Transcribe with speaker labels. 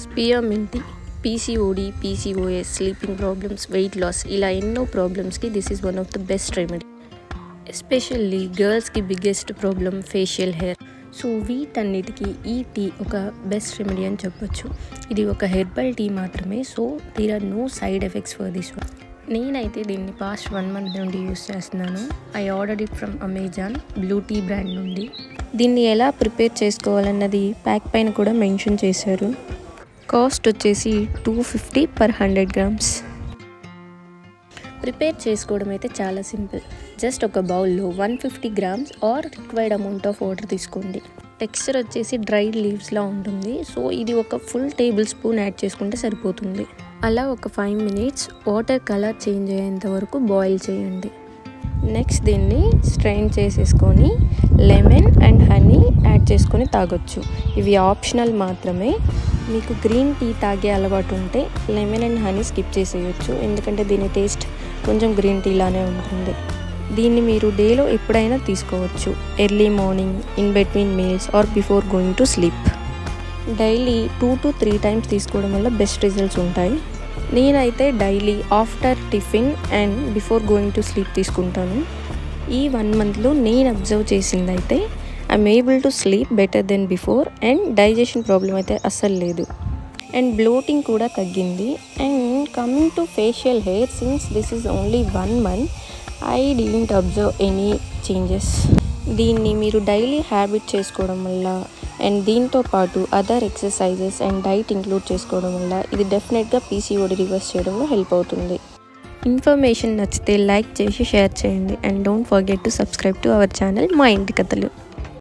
Speaker 1: స్పియర్మెంటీ, PCOD, PCOS, sleeping problems, weight loss ఇలా ఎన్నో ప్రాబ్లమ్స్కి this is one of the best remedy. Especially గర్ల్స్కి biggest problem facial hair. So వీటన్నిటికీ ఈ tea ఒక బెస్ట్ రెమెడీ అని చెప్పొచ్చు. ఇది ఒక హెర్బల్ టీ మాత్రమే. So there are no side effects for this one. నేనైతే దీన్ని పాస్ట్ 1 month నుండి యూస్ చేస్తున్నాను. I ordered it from Amazon blue tea brand నుండి. దీన్ని ఎలా ప్రిపేర్ చేసుకోవాలన్నది ప్యాక్ పైన కూడా మెన్షన్ చేశారు. కాస్ట్ వచ్చేసి 250 per 100 grams. ప్రిపేర్ చేసుకోవడం అయితే చాలా సింపుల్. జస్ట్ ఒక బౌల్లో 150 grams or required amount of water తీసుకోండి. టెక్స్చర్ వచ్చేసి డ్రైడ్ లీవ్స్లా ఉంటుంది. సో ఇది ఒక ఫుల్ టేబుల్ స్పూన్ యాడ్ చేసుకుంటే సరిపోతుంది. అలా ఒక 5 minutes వాటర్ కలర్ చేంజ్ అయ్యేంత వరకు బాయిల్ చేయండి. నెక్స్ట్ దీన్ని స్ట్రెయిన్ చేసేసుకొని లెమన్ అండ్ హనీ యాడ్ చేసుకొని తాగొచ్చు. ఇవి ఆప్షనల్ మాత్రమే. మీకు గ్రీన్ టీ తాగే అలవాటు ఉంటే లెమన్ అండ్ హనీ స్కిప్ చేసేయచ్చు, ఎందుకంటే దీని టేస్ట్ కొంచెం గ్రీన్ టీ లానే ఉంటుంది. దీన్ని మీరు డేలో ఎప్పుడైనా తీసుకోవచ్చు. Early morning, in between meals or before going to sleep. Daily 2 to 3 times తీసుకోవడం వల్ల బెస్ట్ రిజల్ట్స్ ఉంటాయి. నేనైతే daily after tiffin and before going to sleep తీసుకుంటాను. ఈ 1 monthలో నేను అబ్జర్వ్ చేసింది అయితే I'm able to sleep better than before and digestion problem అయితే అస్సలు లేదు అండ్ బ్లోటింగ్ కూడా తగ్గింది. And coming to facial hair, since this is only 1 month I didn't observe any changes. దీన్ని మీరు డైలీ హ్యాబిట్ చేసుకోవడం వల్ల అండ్ దీంతో పాటు other exercises and diet include చేసుకోవడం వల్ల ఇది డెఫినెట్గా పీసీఓడి రివర్స్ చేయడంలో హెల్ప్ అవుతుంది. ఇన్ఫర్మేషన్ నచ్చితే లైక్ చేసి షేర్ చేయండి and don't forget to subscribe to our channel మా ఇంటి కథలు.